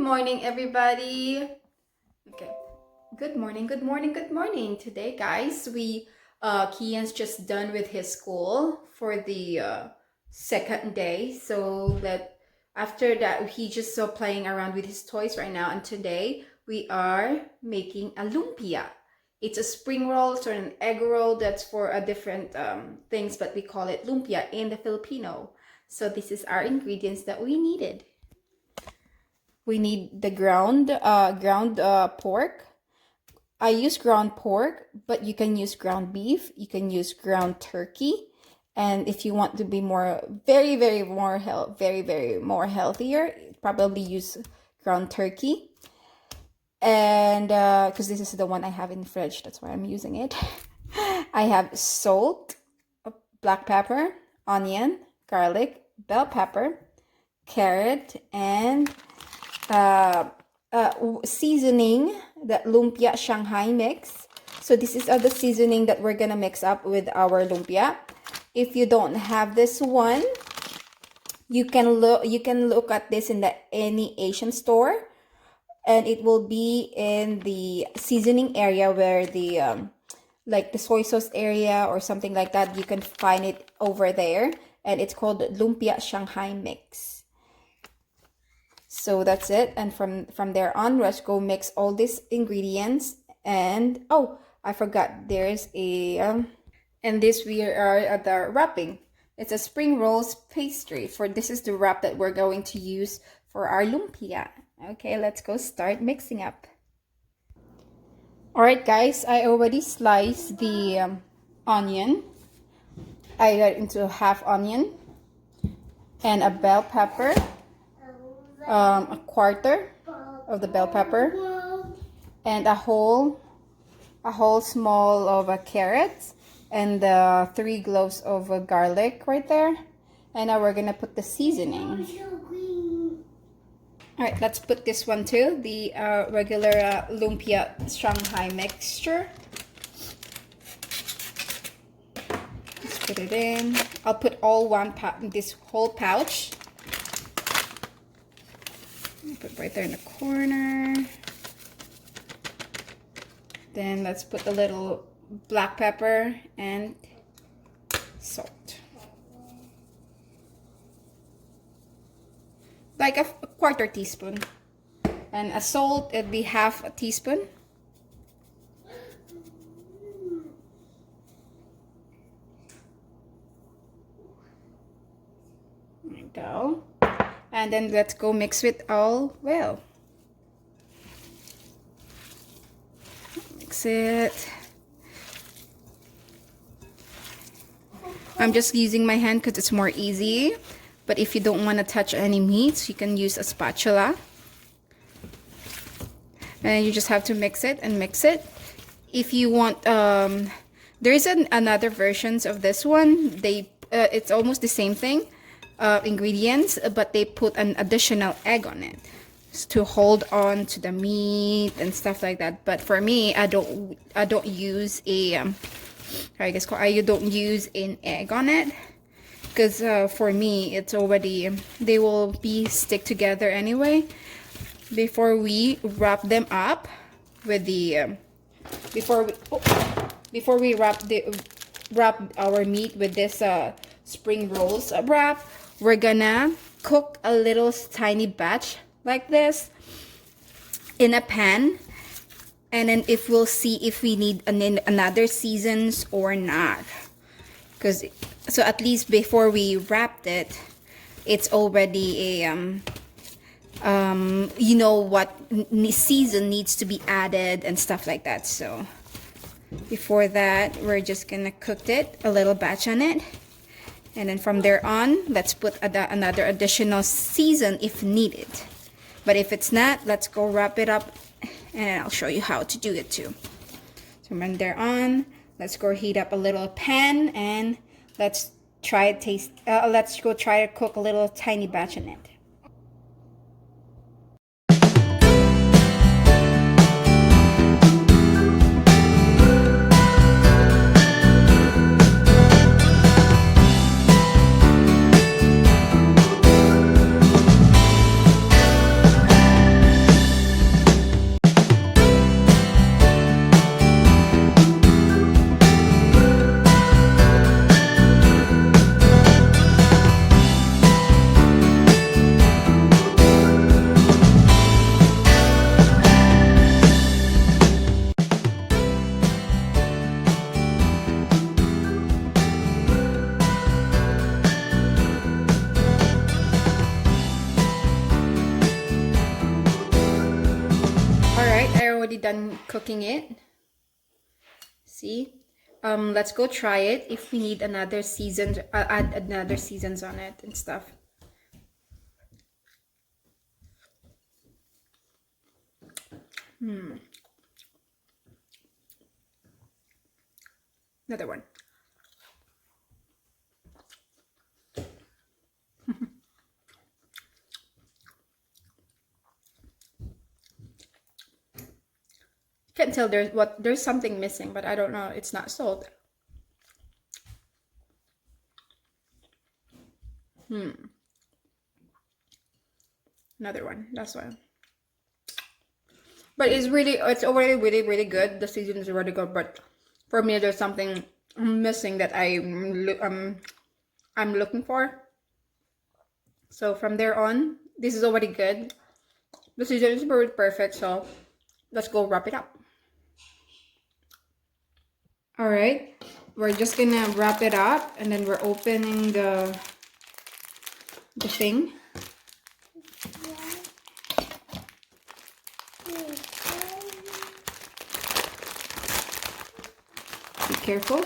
morning, everybody. Okay. Good morning, good morning, good morning. Today, guys, Kian's just done with his school for the second day. So that after that, he just saw playing around with his toys right now. And today, we are making a lumpia. It's a spring roll or an egg roll that's for a different things, but we call it lumpia in the Filipino. So this is our ingredients that we needed. We need the ground pork. I use ground pork, but you can use ground beef. You can use ground turkey, and if you want to be more, very more healthier, probably use ground turkey. And because this is the one I have in the fridge, that's why I'm using it. I have salt, black pepper, onion, garlic, bell pepper, carrot, and seasoning, that lumpia Shanghai mix. So this is the seasoning that we're gonna mix up with our lumpia. If you don't have this one, you can look at this in any Asian store, and it will be in the seasoning area where the like the soy sauce area or something like that. You can find it over there, and it's called lumpia Shanghai mix. So that's it, and from there on, let's go mix all these ingredients. And oh, I forgot, there's a and this we are at the wrapping. It's a spring rolls pastry. This is the wrap that we're going to use for our lumpia. Okay, let's go start mixing up. All right, guys, I already sliced the onion. I got into half onion and a bell pepper. A quarter of the bell pepper, and a whole small of a carrot, and 3 cloves of garlic right there. And now we're gonna put the seasoning. All right, let's put this one too, the regular lumpia Shanghai mixture. Let's put it in. I'll put all this whole pouch. Put right there in the corner. Then let's put a little black pepper and salt. Like a quarter teaspoon. And a salt, it'd be half a teaspoon. There we go. And then let's go mix it all well. Mix it. I'm just using my hand because it's more easy. But if you don't want to touch any meats, you can use a spatula. And you just have to mix it and mix it. If you want, there is another versions of this one. It's almost the same thing. Ingredients, but they put an additional egg on it to hold on to the meat and stuff like that. But for me, I don't use I don't use an egg on it, because for me it's already, they will be stick together anyway. Before we wrap them up with the before we wrap our meat with this spring rolls wrap, we're gonna cook a little tiny batch like this in a pan, and then we'll see if we need another seasons or not. So at least before we wrapped it, it's already a you know what season needs to be added and stuff like that. So before that, we're just gonna cook it a little batch on it. And then from there on, let's put another additional season if needed. But if it's not, let's go wrap it up, and I'll show you how to do it too. So from there on, let's go heat up a little pan, and let's go try to cook a little tiny batch in it. done cooking it. See? Let's go try it if we need another season, add another seasons on it and stuff. Another one. Can't tell there's something missing, but I don't know. It's not salt. Another one. That's why. But it's already really good. The season is already good, but for me there's something missing that I'm looking for. So from there on, this is already good. The season is perfect, so let's go wrap it up. All right, we're just gonna wrap it up, and then we're opening the thing. Be careful.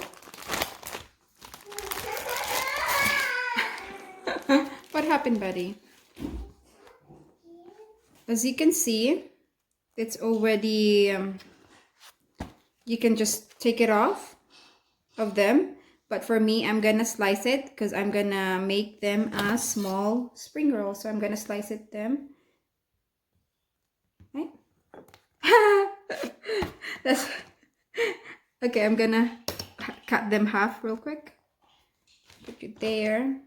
What happened, buddy? As you can see, it's already, you can just take it off of them. But for me, I'm gonna slice it because I'm gonna make them a small spring roll. So I'm gonna slice it them. Right? That's okay. I'm gonna cut them half real quick. Put it there.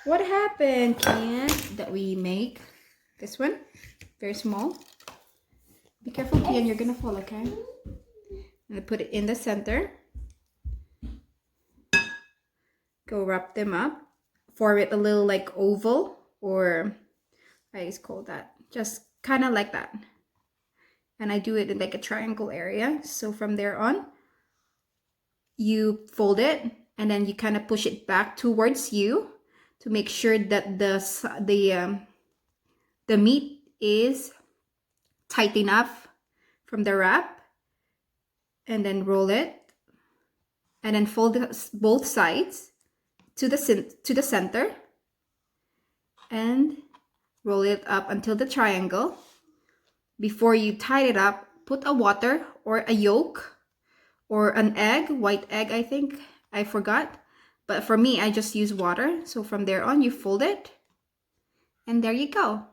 What happened, Kian? That we make this one very small. Be careful, Kian, you're gonna fall, okay? I'm gonna put it in the center. Go wrap them up. Form it a little like oval, or I just call that, just kind of like that. And I do it in like a triangle area. So from there on, you fold it and then you kind of push it back towards you to make sure that the meat is tight enough from the wrap, and then roll it, and then fold both sides to the center, and roll it up until the triangle. Before you tie it up, put a water or a yolk or an egg, white egg, I think, I forgot. But for me, I just use water. So from there on, you fold it, and there you go.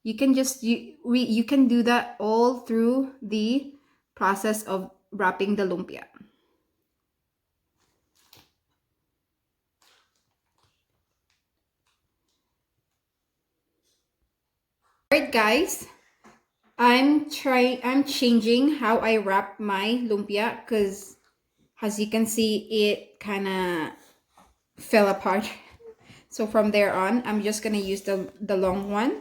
You can just you can do that all through the process of wrapping the lumpia. Alright guys, I'm changing how I wrap my lumpia because as you can see, it kind of fell apart. So from there on, I'm just gonna use the long one.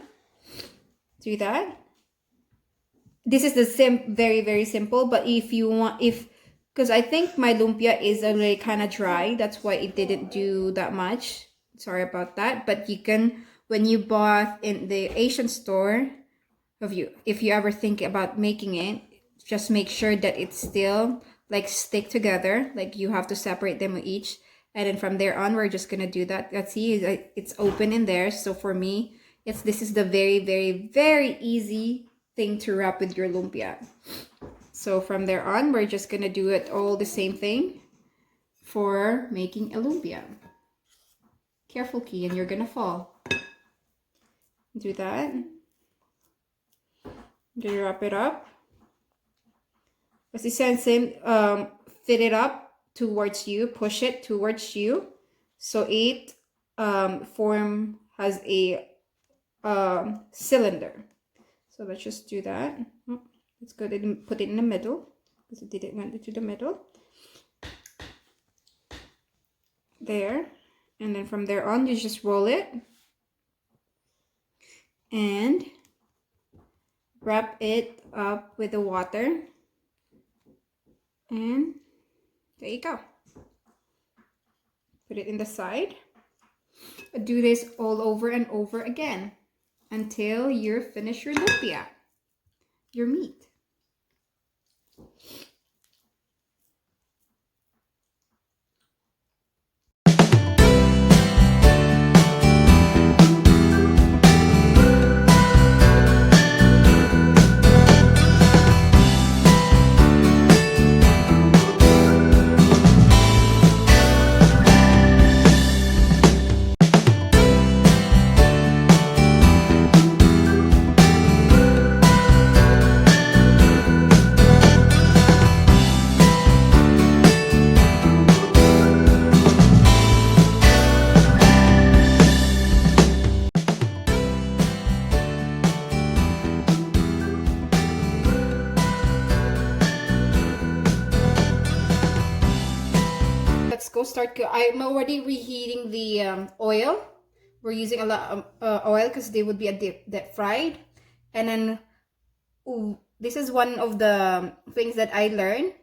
Do that. This is the very simple, but if you want, because I think my lumpia is already kind of dry, that's why it didn't do that much. Sorry about that. But you can, when you bought in the Asian store, if you ever think about making it, just make sure that it's still like stick together, like you have to separate them each. And then from there on, we're just gonna do that. Let's see, it's open in there. So for me, this is the very easy thing to wrap with your lumpia. So from there on, we're just gonna do it all the same thing for making a lumpia. Careful, Key, and you're gonna fall. Do that. Then wrap it up. As you said, same, fit it up towards you, push it towards you, so it has a cylinder. So let's just do that. Let's go ahead and put it in the middle because it didn't want it to the middle. There, and then from there on, you just roll it and wrap it up with the water And there you go. Put it in the side. Do this all over and over again until you're finished your lumpia, your meat. Let's go start. I'm already reheating the oil. We're using a lot of oil because they would be a deep fried. And then, ooh, this is one of the things that I learned.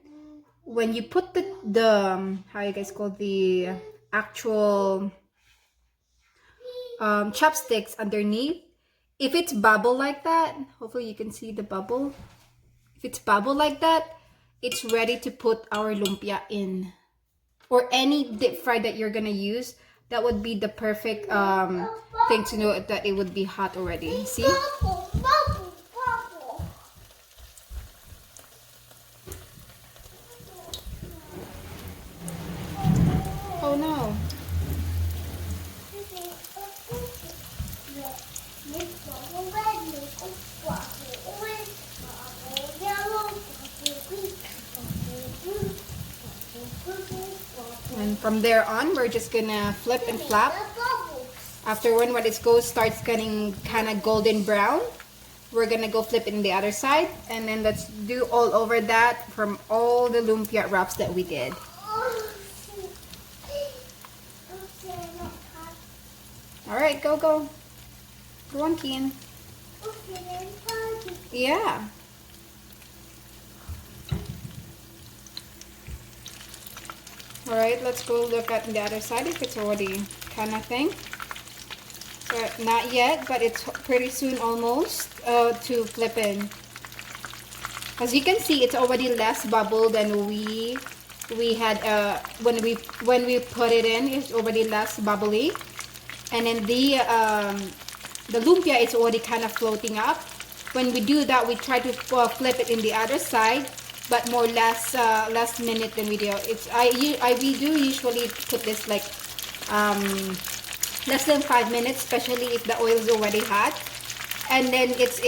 When you put the how you guys call the actual chopsticks underneath, if it's bubble like that, hopefully you can see the bubble. If it's bubble like that, it's ready to put our lumpia in. Or any deep fry that you're gonna use, that would be the perfect thing to know that it would be hot already. See? Oh no. And from there on, we're just gonna flip and flap. After when it starts getting kind of golden brown, we're gonna go flip it in the other side, and then let's do all over that from all the lumpia wraps that we did. All right, go. Go on, Kian. Yeah. All right, let's go look at the other side if it's already kind of thing. But not yet, but it's pretty soon almost to flip in. As you can see, it's already less bubble than we had when we put it in. It's already less bubbly, and then the lumpia is already kind of floating up. When we do that, we try to flip it in the other side, but more less minute than we do. We do usually put this like less than 5 minutes, especially if the oil is already hot. And then it's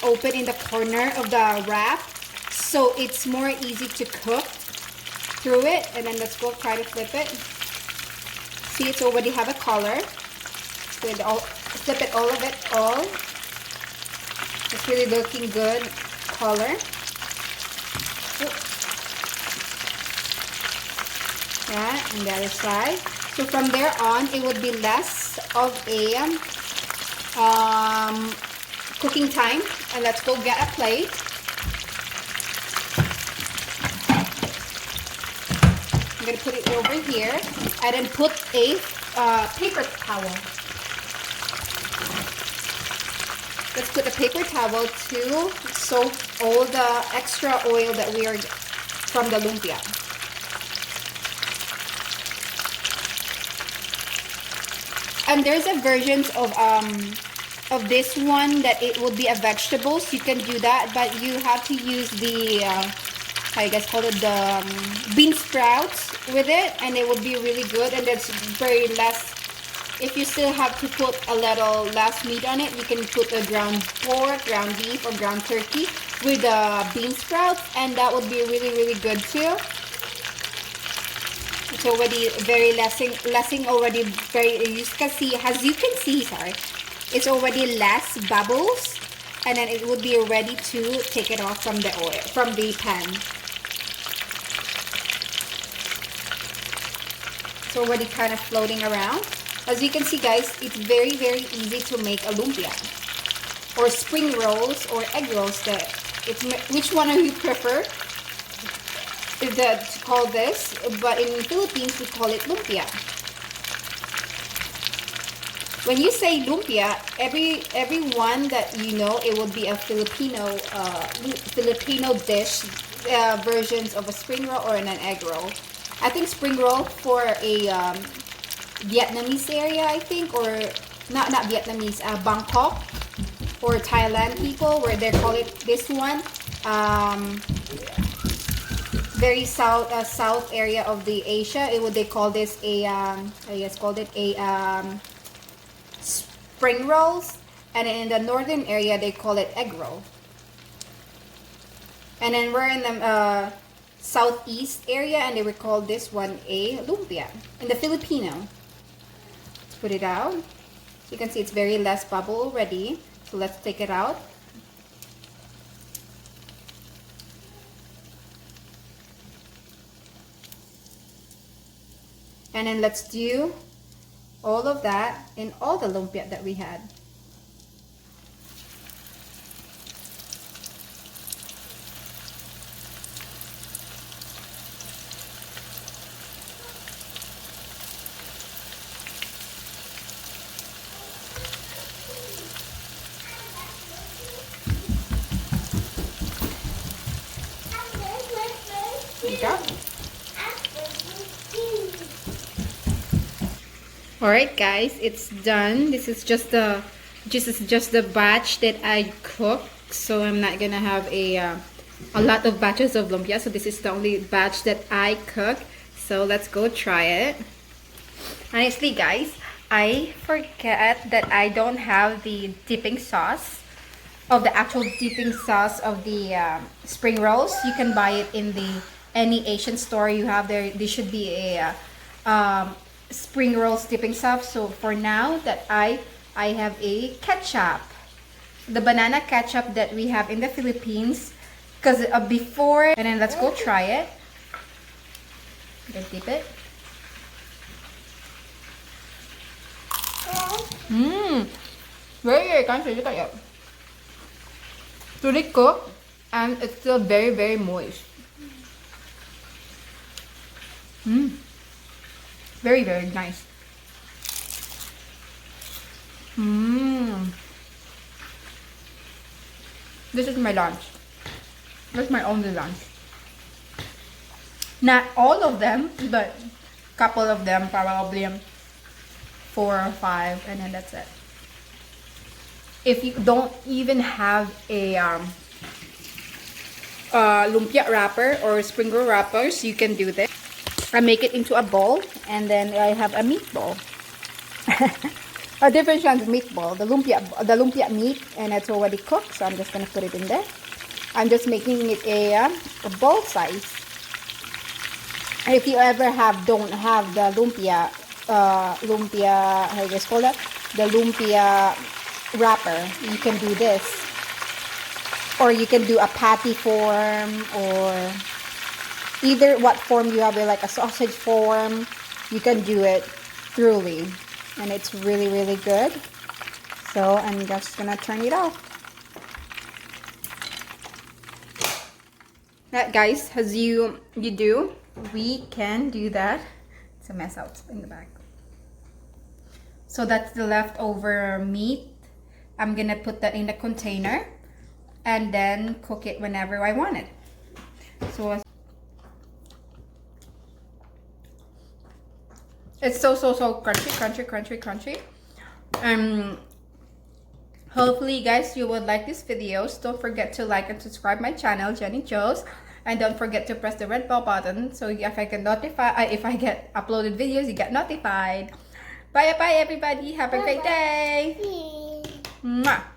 open in the corner of the wrap, so it's more easy to cook through it. And then let's go try to flip it. See, it's already have a color. Flip it all of it all. It's really looking good color. Yeah, and the other side. So from there on, it would be less of a cooking time. And let's go get a plate. I'm gonna put it over here, and then put a paper towel. Let's put a paper towel to soak all the extra oil that we are from the lumpia. And there's a version of this one that it would be a vegetable, so you can do that, but you have to use the how you guys call it, the bean sprouts with it, and it would be really good. And that's very less. If you still have to put a little less meat on it, you can put a ground pork, ground beef, or ground turkey with the bean sprouts, and that would be really good too. It's already very lessing already very, as you can see, sorry, it's already less bubbles, and then it would be ready to take it off from the oil, from the pan. It's already kind of floating around. As you can see, guys, it's very easy to make a lumpia or spring rolls or egg rolls. Which one do you prefer? to call this, but in the Philippines we call it lumpia. When you say lumpia, everyone that you know, it would be a Filipino dish, versions of a spring roll or an egg roll. I think spring roll for a Vietnamese area, I think, or not Vietnamese, Bangkok or Thailand people, where they call it this one. Very south area of the Asia, they call this a I guess called it a spring rolls, and in the northern area they call it egg roll. And then we're in the southeast area, and they would call this one a lumpia in the Filipino. Let's put it out. You can see it's very less bubble already, so let's take it out. And then let's do all of that in all the lumpia that we had. Alright guys, it's done. This is just the batch that I cook, so I'm not gonna have a lot of batches of lumpia, so this is the only batch that I cook. So let's go try it. Honestly guys, I forget that I don't have the dipping sauce of the actual dipping sauce of the spring rolls. You can buy it in any Asian store you have there. There should be a spring rolls dipping sauce. So for now that I have a ketchup, the banana ketchup that we have in the Philippines, because before. And then let's go try it. Let's dip it. Very crunchy. Look at it. Fully cooked, and it's still very, very moist. Very, very nice. This is my lunch. That's my only lunch. Not all of them, but a couple of them, probably 4 or 5, and then that's it. If you don't even have a lumpia wrapper or spring roll wrappers, you can do this. I make it into a bowl, and then I have a meatball. A different kind of meatball. The lumpia meat, and it's already cooked, so I'm just gonna put it in there. I'm just making it a bowl size. And if you ever don't have the lumpia, how do you call that? The lumpia wrapper, you can do this, or you can do a patty form, or either what form you have, like a sausage form, you can do it truly, and it's really, really good. So I'm just gonna turn it off. That guys, as you do, we can do that. It's a mess out in the back. So that's the leftover meat. I'm gonna put that in the container and then cook it whenever I want it. So it's so crunchy. Hopefully guys, you would like this videos. Don't forget to like and subscribe my channel, Jenny Joes, and don't forget to press the red bell button, so if I get uploaded videos, you get notified. Bye everybody, have a great day. Mwah.